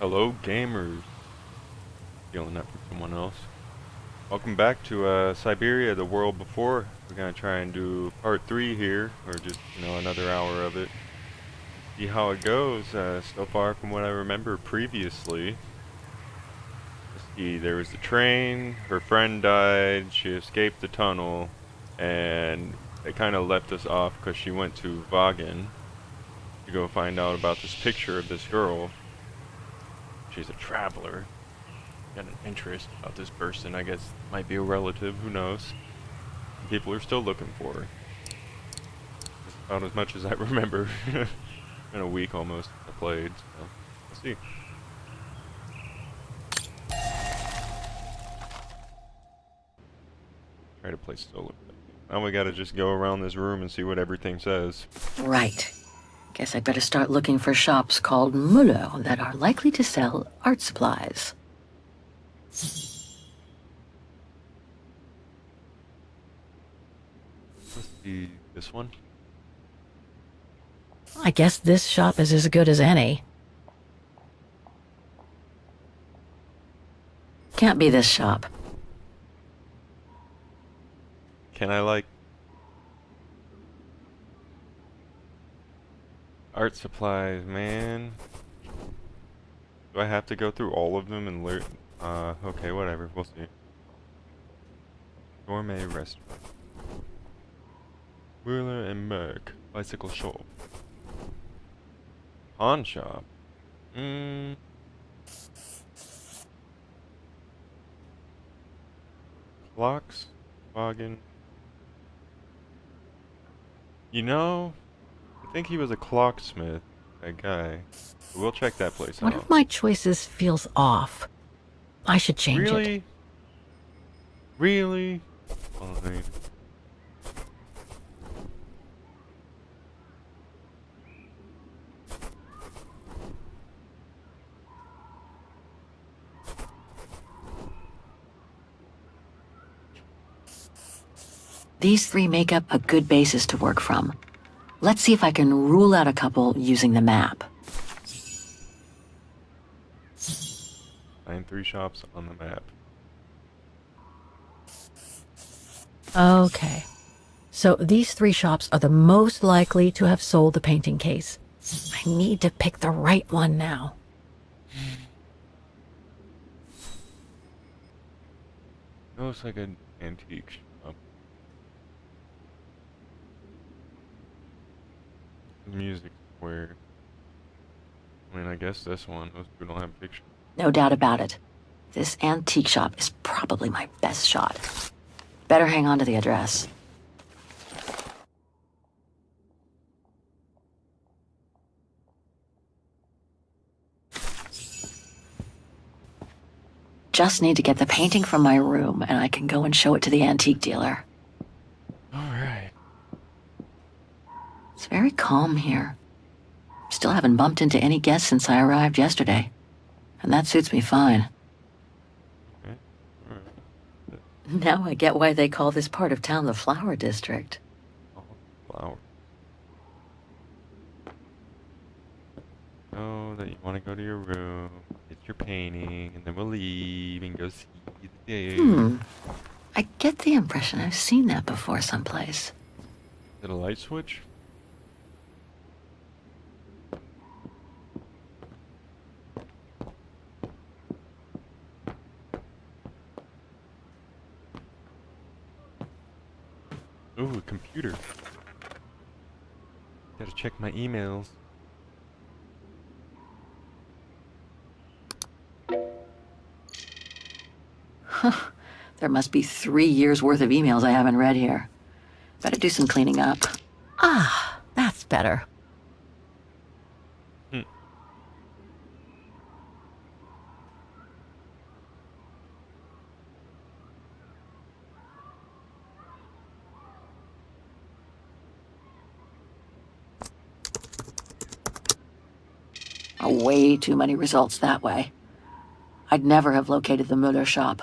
Hello, gamers. Stealing that from someone else. Welcome back to Syberia, the world before. We're gonna try and do part 3 here, or just, another hour of it. See how it goes. So far from what I remember previously. Let's see, there was the train, her friend died, she escaped the tunnel, and it kind of left us off because she went to Vagen to go find out about this picture of this girl. She's a traveler. Got an interest about this person. I guess might be a relative, who knows. People are still looking for her. That's about as much as I remember. Been a week almost I played, so we'll see. Try to play solo. Now we gotta just go around this room and see what everything says. Right. Guess I'd better start looking for shops called Muller that are likely to sell art supplies. Let's see this one. I guess this shop is as good as any. Can't be this shop. Can I art supplies, man? Do I have to go through all of them and learn? Okay, whatever. We'll see. Gourmet restaurant. Wheeler and Merck. Bicycle shop. Pawn shop. Clocks. Wagon. I think he was a clocksmith. That guy. We'll check that place One out. of my choices feels off. I should change Really? it. Really? Fine. These three make up a good basis to work from. Let's see if I can rule out a couple using the map. Find 3 shops on the map. Okay. So these three shops are the most likely to have sold the painting case. I need to pick the right one now. It looks like an antique shop. Music square. I mean, I guess this one. Those two don't have pictures. No doubt about it. This antique shop is probably my best shot. Better hang on to the address. Just need to get the painting from my room, and I can go and show it to the antique dealer. Alright. It's very calm here. Still haven't bumped into any guests since I arrived yesterday. And that suits me fine. Okay. Alright. Now I get why they call this part of town the Flower District. Oh, flower. Oh, that you want to go to your room, get your painting, and then we'll leave and go see the day. I get the impression I've seen that before someplace. Is it a light switch? Ooh, a computer. Gotta check my emails. There must be 3 years worth of emails I haven't read here. Better do some cleaning up. Ah, that's better. Way too many results that way. I'd never have located the Müller shop.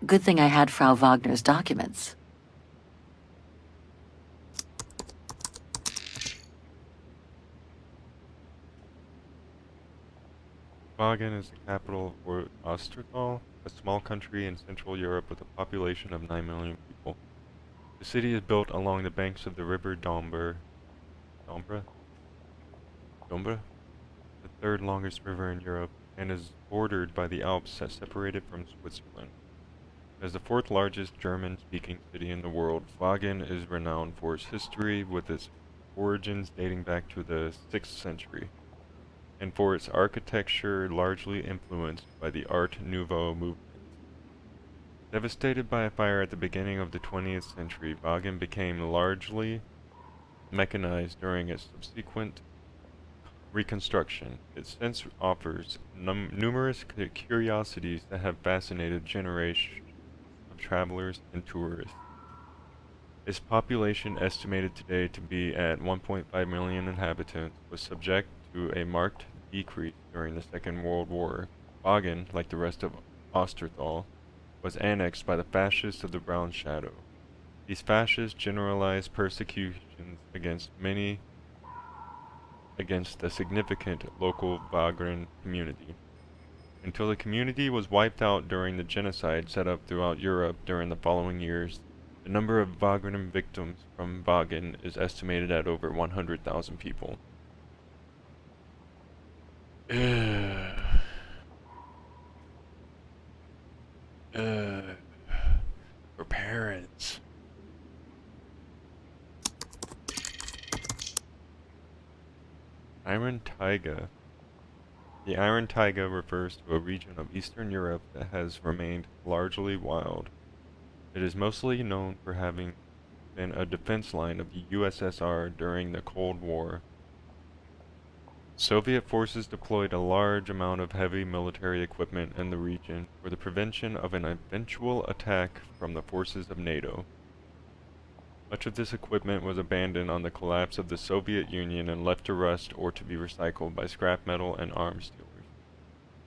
Good thing I had Frau Wagner's documents. Vagen is the capital of Ostertal, a small country in Central Europe with a population of 9 million people. The city is built along the banks of the river Dombra, Dombra, the third longest river in Europe, and is bordered by the Alps that separate it from Switzerland. As the fourth largest German-speaking city in the world, Vagen is renowned for its history, with its origins dating back to the 6th century, and for its architecture largely influenced by the Art Nouveau movement. Devastated by a fire at the beginning of the 20th century, Vagen became largely mechanized during its subsequent reconstruction. It since offers numerous curiosities that have fascinated generations of travelers and tourists. Its population, estimated today to be at 1.5 million inhabitants, was subject to a marked decrease during the Second World War. Vagen, like the rest of Osterthal, was annexed by the fascists of the Brown Shadow. These fascists generalized persecutions against the significant local Vagrant community, until the community was wiped out during the genocide set up throughout Europe during the following years. The number of Vagrant victims from Vagen is estimated at over 100,000 people. For parents. Iron Taiga. The Iron Taiga refers to a region of Eastern Europe that has remained largely wild. It is mostly known for having been a defense line of the USSR during the Cold War. Soviet forces deployed a large amount of heavy military equipment in the region for the prevention of an eventual attack from the forces of NATO. Much of this equipment was abandoned on the collapse of the Soviet Union and left to rust or to be recycled by scrap metal and arms dealers.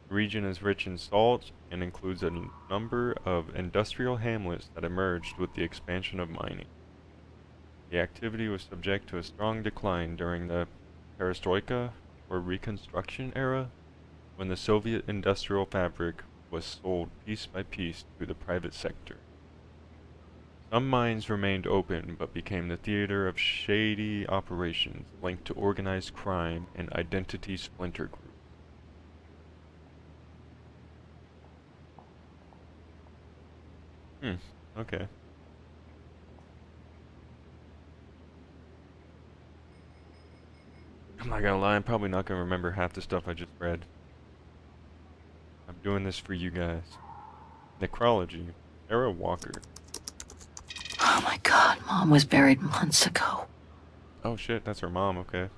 The region is rich in salt and includes a number of industrial hamlets that emerged with the expansion of mining. The activity was subject to a strong decline during the perestroika or Reconstruction era, when the Soviet industrial fabric was sold piece by piece to the private sector. Some mines remained open but became the theater of shady operations linked to organized crime and identity splinter groups. Okay. I'm not gonna lie, I'm probably not gonna remember half the stuff I just read. I'm doing this for you guys. Necrology. Sarah Walker. Oh my god, Mom was buried months ago. Oh shit, that's her mom, okay.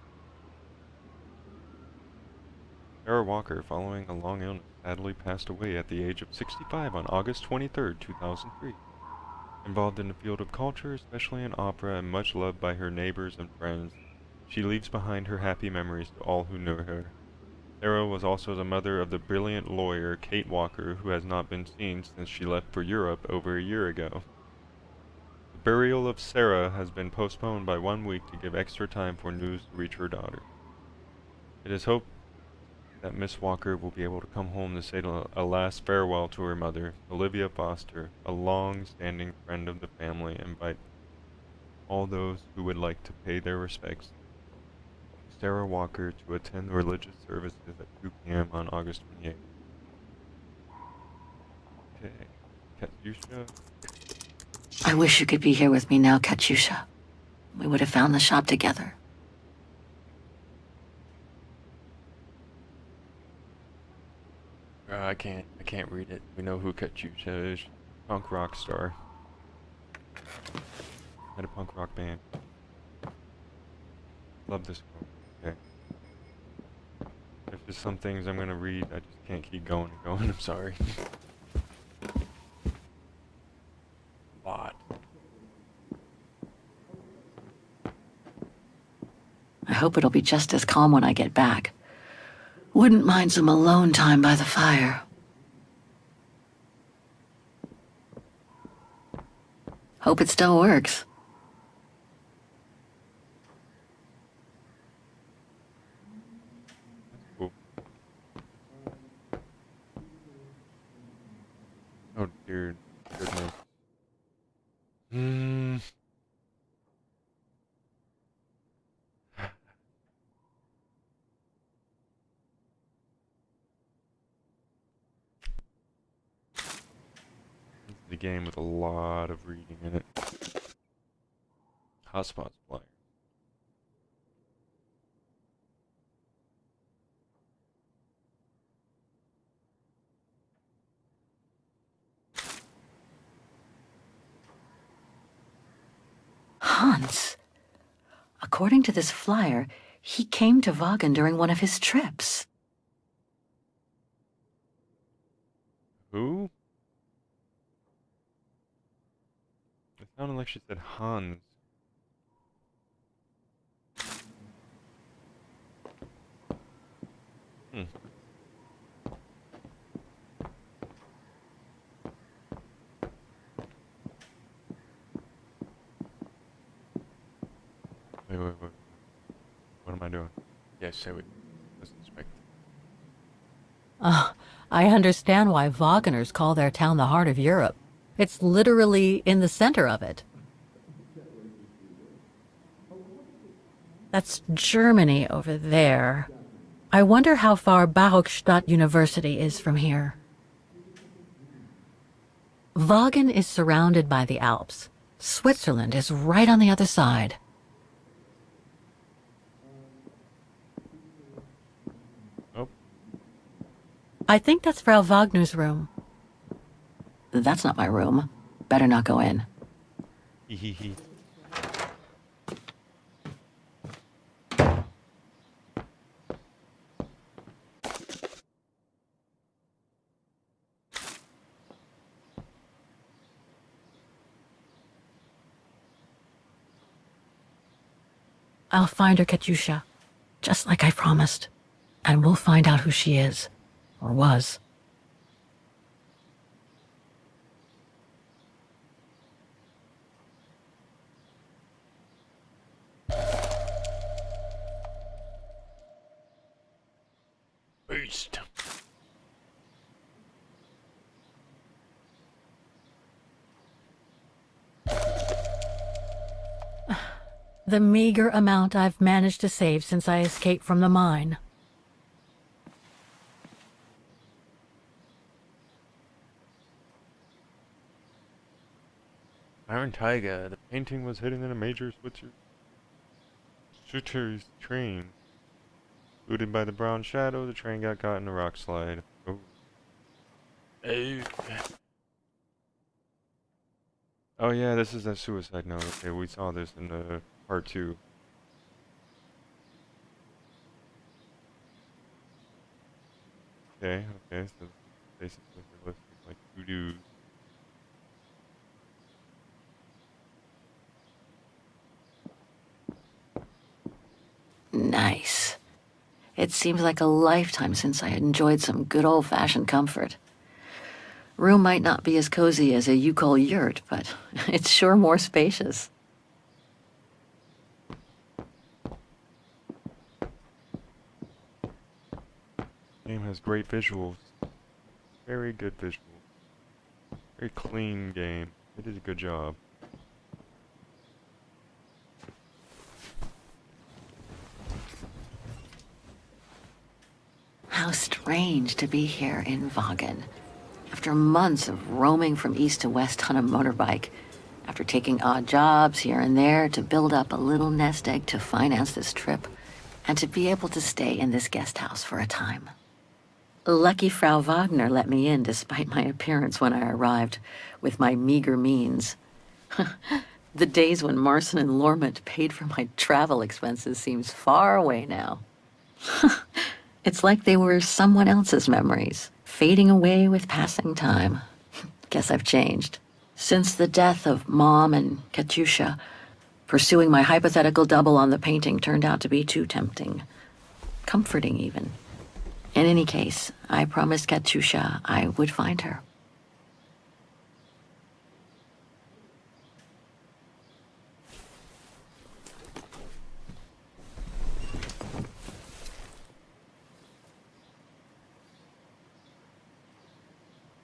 Sarah Walker, following a long illness, sadly passed away at the age of 65 on August 23, 2003. Involved in the field of culture, especially in opera, and much loved by her neighbors and friends, she leaves behind her happy memories to all who knew her. Sarah was also the mother of the brilliant lawyer Kate Walker, who has not been seen since she left for Europe over a year ago. The burial of Sarah has been postponed by 1 week to give extra time for news to reach her daughter. It is hoped that Miss Walker will be able to come home to say a last farewell to her mother, Olivia Foster, a long-standing friend of the family, and invite all those who would like to pay their respects to Sarah Walker to attend religious services at 2 p.m. on August 28th. Okay, Katyusha. I wish you could be here with me now, Katyusha. We would have found the shop together. I can't read it. We know who Katyusha is. Punk rock star. Had a punk rock band. Love this quote. Okay. There's just some things I'm gonna read. I just can't keep going and going. I'm sorry. A lot. I hope it'll be just as calm when I get back. Wouldn't mind some alone time by the fire. Hope it still works. Cool. Oh dear goodness. Hmm. This is a game with a lot of reading in it. Hotspot supplier. Hans. According to this flyer, he came to Vaughan during one of his trips. Who? It sounded like she said Hans. Hmm. Wait. What am I doing? Yes, say it. Let's inspect. I understand why Wagner's call their town the heart of Europe. It's literally in the center of it. That's Germany over there. I wonder how far Barokstadt University is from here. Vaughan is surrounded by the Alps. Switzerland is right on the other side. Oh. I think that's Frau Wagner's room. That's not my room. Better not go in. Hee. I'll find her, Katyusha. Just like I promised. And we'll find out who she is. Or was. Beast. The meager amount I've managed to save since I escaped from the mine. Iron Taiga. The painting was hidden in a major Switcher's train. Booted by the brown shadow, the train got caught in a rock slide. Oh. Oh yeah, this is a suicide note. Okay, we saw this in the part 2. Okay, so basically we're listing like to-dos. Nice. It seems like a lifetime since I enjoyed some good old-fashioned comfort. Room might not be as cozy as a you-call yurt, but it's sure more spacious. Game has great visuals. Very good visuals. Very clean game. It did a good job. How strange to be here in Vaughan. After months of roaming from east to west on a motorbike, after taking odd jobs here and there to build up a little nest egg to finance this trip, and to be able to stay in this guest house for a time. Lucky Frau Wagner let me in despite my appearance when I arrived, with my meager means. The days when Marson and Lormet paid for my travel expenses seems far away now. It's like they were someone else's memories, fading away with passing time. Guess I've changed. Since the death of Mom and Katyusha, pursuing my hypothetical double on the painting turned out to be too tempting. Comforting, even. In any case, I promised Katyusha I would find her.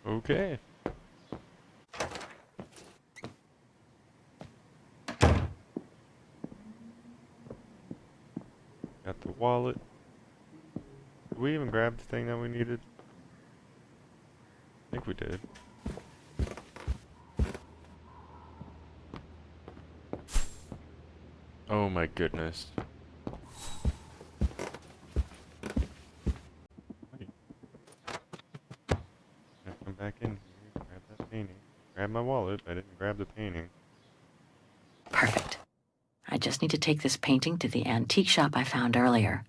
Okay. wallet. Did we even grab the thing that we needed? I think we did. Oh my goodness. Wait. Gotta come back in here, grab that painting. Grab my wallet, I didn't grab the painting. Perfect. I just need to take this painting to the antique shop I found earlier.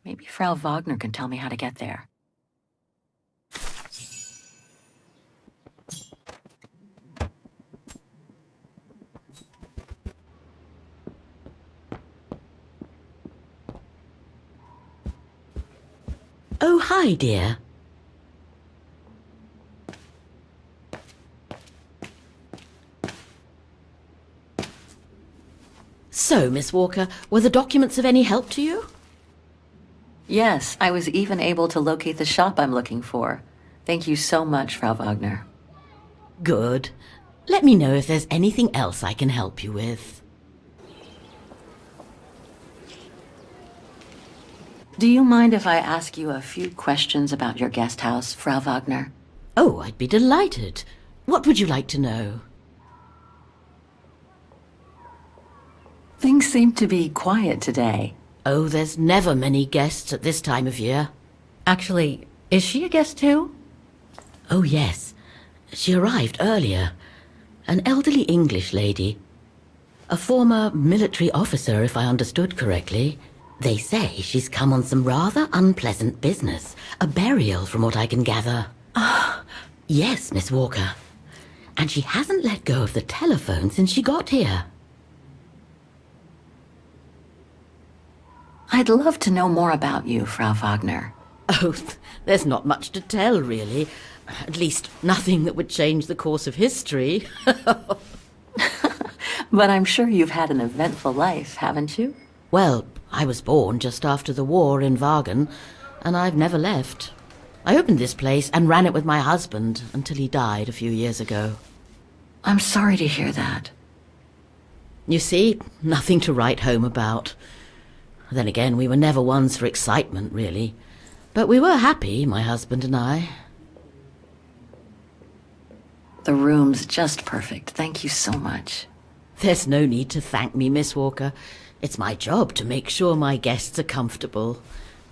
Maybe Frau Wagner can tell me how to get there. Oh, hi, dear. So, Miss Walker, were the documents of any help to you? Yes, I was even able to locate the shop I'm looking for. Thank you so much, Frau Wagner. Good. Let me know if there's anything else I can help you with. Do you mind if I ask you a few questions about your guest house, Frau Wagner? Oh, I'd be delighted. What would you like to know? Things seem to be quiet today. Oh, there's never many guests at this time of year. Actually, is she a guest too? Oh, yes. She arrived earlier. An elderly English lady. A former military officer, if I understood correctly. They say she's come on some rather unpleasant business. A burial, from what I can gather. Yes, Miss Walker. And she hasn't let go of the telephone since she got here. I'd love to know more about you, Frau Wagner. Oh, there's not much to tell, really. At least, nothing that would change the course of history. But I'm sure you've had an eventful life, haven't you? Well, I was born just after the war in Wagen, and I've never left. I opened this place and ran it with my husband until he died a few years ago. I'm sorry to hear that. You see, nothing to write home about. Then again, we were never ones for excitement, really. But we were happy, my husband and I. The room's just perfect. Thank you so much. There's no need to thank me, Miss Walker. It's my job to make sure my guests are comfortable.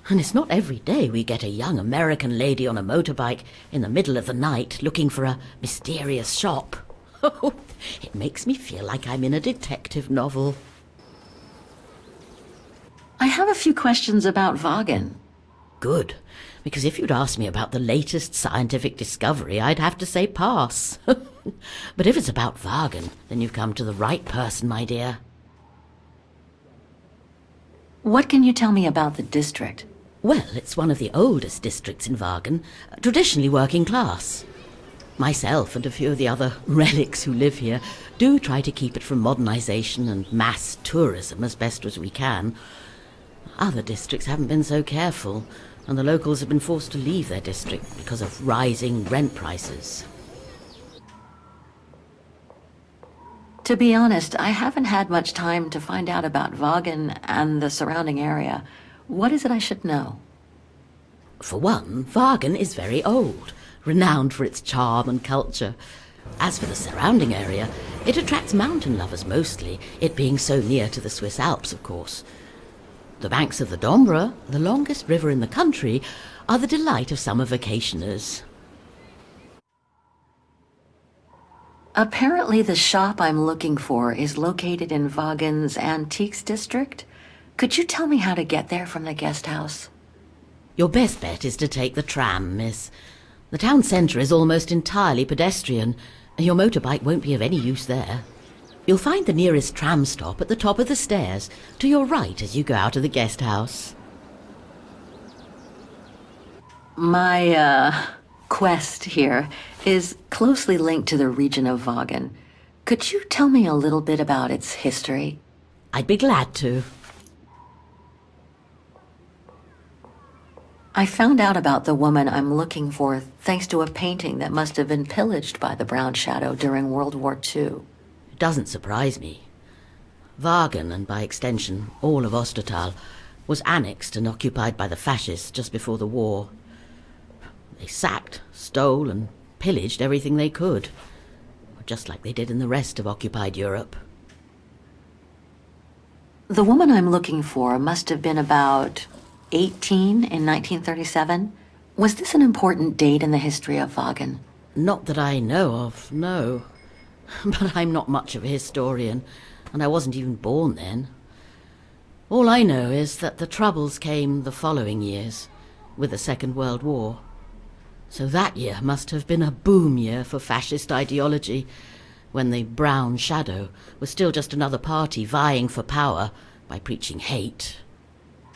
And it's not every day we get a young American lady on a motorbike in the middle of the night looking for a mysterious shop. It makes me feel like I'm in a detective novel. I have a few questions about Wagen. Good, because if you'd asked me about the latest scientific discovery, I'd have to say pass. But if it's about Wagen, then you've come to the right person, my dear. What can you tell me about the district? Well, it's one of the oldest districts in Wagen, traditionally working class. Myself and a few of the other relics who live here do try to keep it from modernization and mass tourism as best as we can. Other districts haven't been so careful, and the locals have been forced to leave their district because of rising rent prices. To be honest, I haven't had much time to find out about Wagen and the surrounding area. What is it I should know? For one, Wagen is very old, renowned for its charm and culture. As for the surrounding area, it attracts mountain lovers mostly, it being so near to the Swiss Alps, of course. The banks of the Dombra, the longest river in the country, are the delight of summer vacationers. Apparently the shop I'm looking for is located in Wagen's Antiques district. Could you tell me how to get there from the guest house? Your best bet is to take the tram, miss. The town centre is almost entirely pedestrian, and your motorbike won't be of any use there. You'll find the nearest tram stop at the top of the stairs, to your right as you go out of the guest house. My, quest here is closely linked to the region of Wagen. Could you tell me a little bit about its history? I'd be glad to. I found out about the woman I'm looking for thanks to a painting that must have been pillaged by the Brown Shadow during World War II. It doesn't surprise me. Wagen, and by extension all of Ostertal, was annexed and occupied by the fascists just before the war. They sacked, stole, and pillaged everything they could, just like they did in the rest of occupied Europe. The woman I'm looking for must have been about 18 in 1937. Was this an important date in the history of Vagen? Not that I know of, no. But I'm not much of a historian, and I wasn't even born then. All I know is that the Troubles came the following years, with the Second World War. So that year must have been a boom year for fascist ideology, when the Brown Shadow was still just another party vying for power by preaching hate.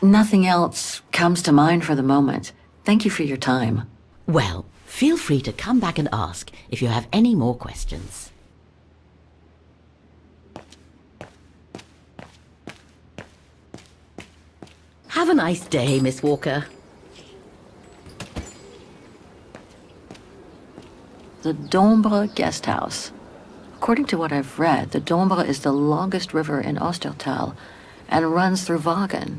Nothing else comes to mind for the moment. Thank you for your time. Well, feel free to come back and ask if you have any more questions. Have a nice day, Miss Walker. The Dombre Guest House. According to what I've read, the Dombre is the longest river in Ostertal and runs through Vagen.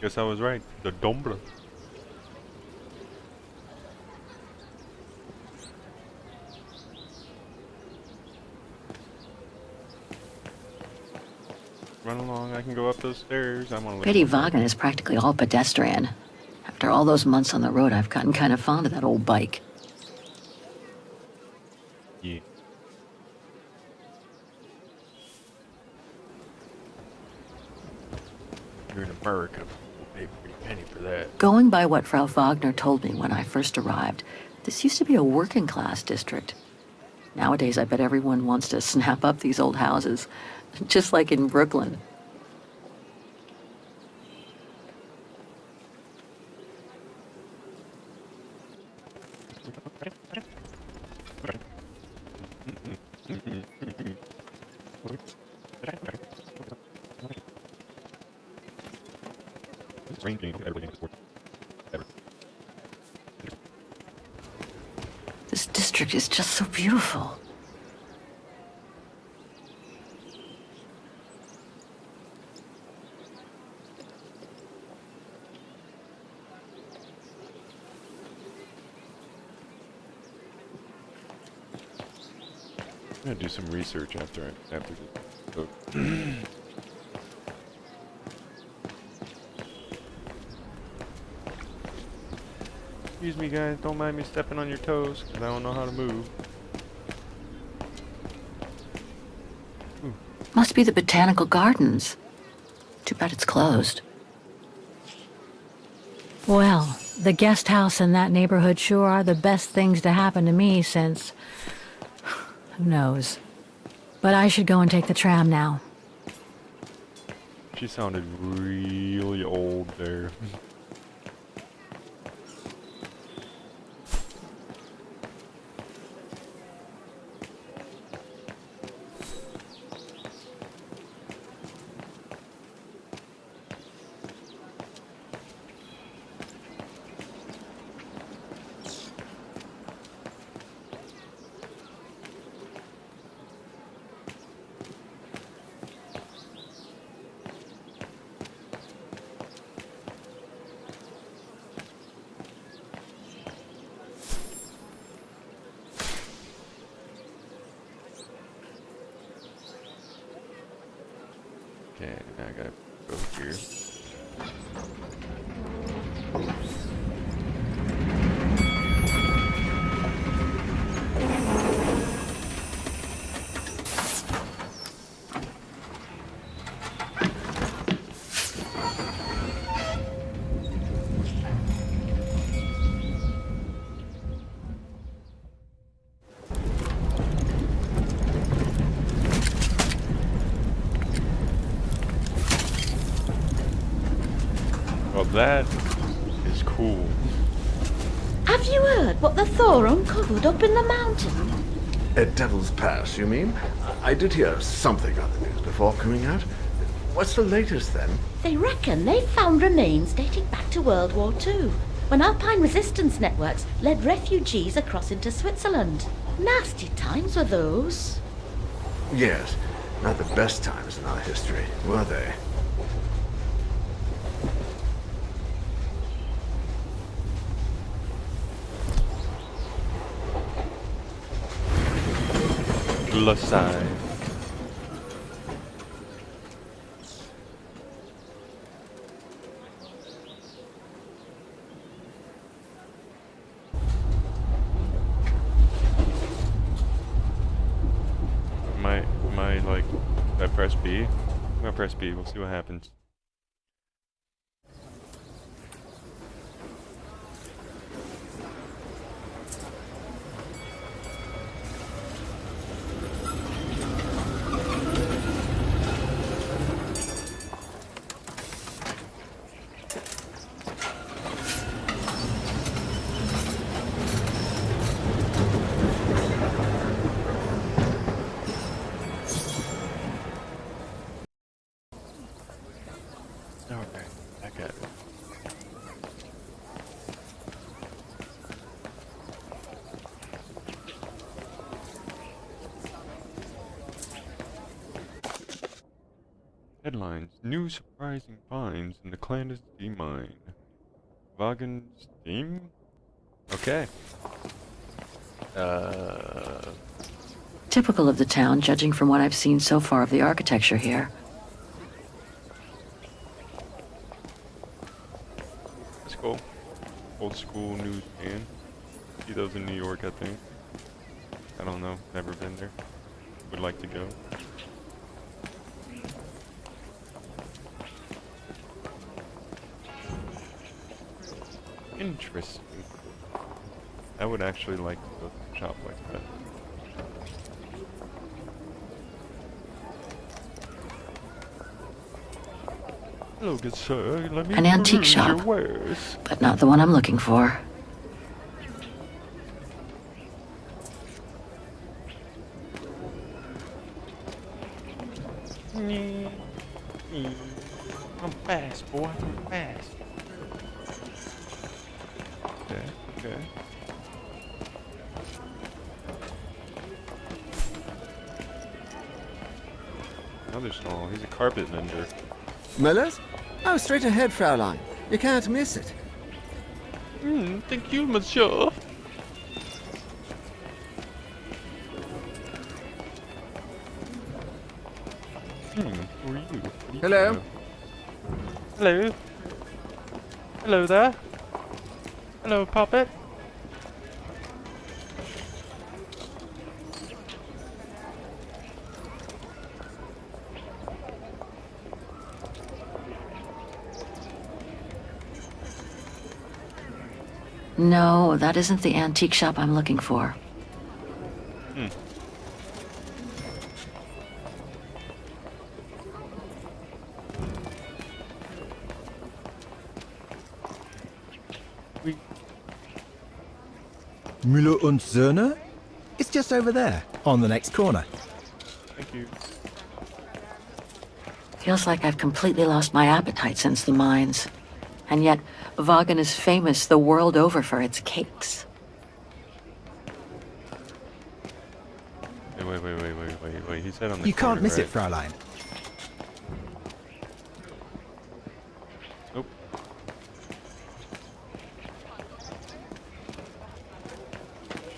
Guess I was right. The Dombre. Run along, I can go up those stairs. I want to Pity Vagen is practically all pedestrian. After all those months on the road, I've gotten kind of fond of that old bike. Yeah. You're in America. We'll pay a pretty penny for that. Going by what Frau Wagner told me when I first arrived, this used to be a working class district. Nowadays, I bet everyone wants to snap up these old houses, just like in Brooklyn. This district is just so beautiful. I'm gonna do some research after this book. Excuse me, guys. Don't mind me stepping on your toes, because I don't know how to move. Must be the botanical gardens. Too bad it's closed. Well, the guest house in that neighborhood sure are the best things to happen to me since... who knows. But I should go and take the tram now. She sounded really old there. Okay, now I gotta go here. Well, that is cool. Have you heard what the Thor uncovered up in the mountain? At Devil's Pass, you mean? I did hear something on the news before coming out. What's the latest, then? They reckon they've found remains dating back to World War II, when Alpine resistance networks led refugees across into Switzerland. Nasty times were those. Yes, not the best times in our history, were they? plus size. Am I like, did I press B? I'm gonna press B, we'll see what happens. Okay, I got it. Headlines: New surprising finds in the clandestine mine. Vaughan's theme? Okay. Typical of the town, judging from what I've seen so far of the architecture here. Let's go. Old school newsstand. See those in New York, I think. I don't know. Never been there. Would like to go. Interesting. I would actually like to go to a shop like that. Hello, good sir. Let me An antique peruse your shop. wares. But not the one I'm looking for. I'm fast, boy. I'm fast. Okay, okay. Another stall. He's a carpet vendor. Miller's? Oh, straight ahead, Fraulein. You can't miss it. Thank you, monsieur. Who are you? What are you Hello? doing? Hello? Hello there? Hello, puppet? No, that isn't the antique shop I'm looking for. Müller und Söhne? It's just over there, on the next corner. Thank you. Feels like I've completely lost my appetite since the mines. And yet, Vaughan is famous the world over for its cakes. Wait. He said on the You can't corner, miss right? it, Fraulein. Nope.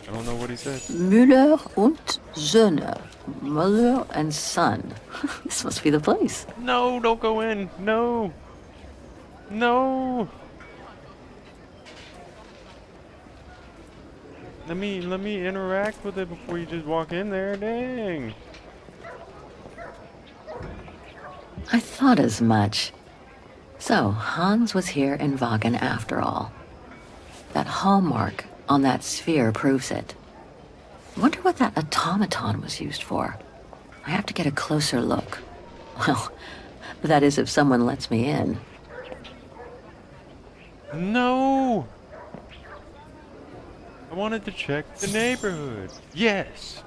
I don't know what he said. Müller und Söhne. Mother and son. This must be the place. No, don't go in. No. No. Let me interact with it before you just walk in there. Dang. I thought as much. So, Hans was here in Vaughan after all. That hallmark on that sphere proves it. Wonder what that automaton was used for. I have to get a closer look. Well, that is if someone lets me in. No. I wanted to check the neighborhood. Yes.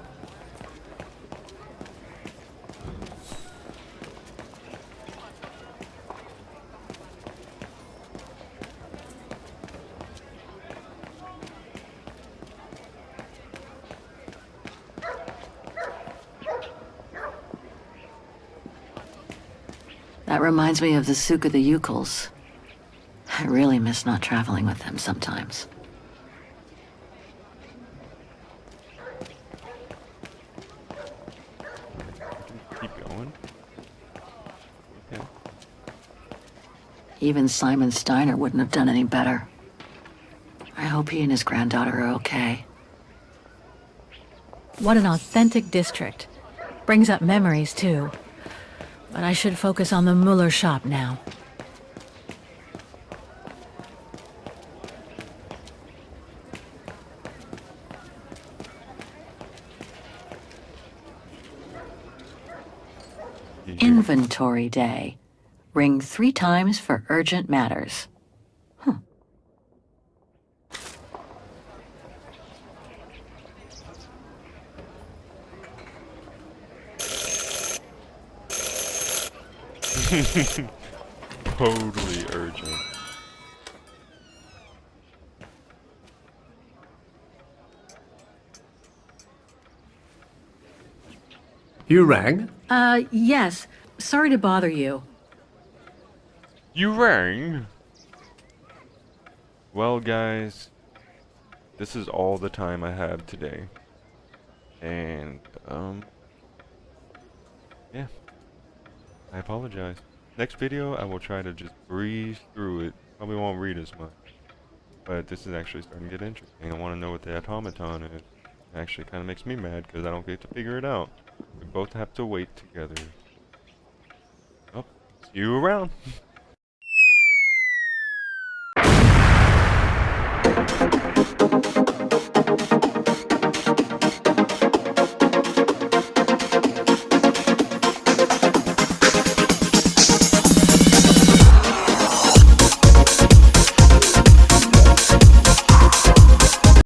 That reminds me of the Souk of the Ukels. I really miss not traveling with them sometimes. going. Okay. Even Simon Steiner wouldn't have done any better. I hope he and his granddaughter are okay. What an authentic district. Brings up memories, too. But I should focus on the Mueller shop now. Inventory day. Ring 3 times for urgent matters. Totally urgent. You rang? Yes. Sorry to bother you. You rang? Well, guys, this is all the time I have today. And, yeah. I apologize. Next video, I will try to just breeze through it. Probably won't read as much. But this is actually starting to get interesting. I want to know what the automaton is. It actually kind of makes me mad because I don't get to figure it out. We both have to wait together. Oh, see you around.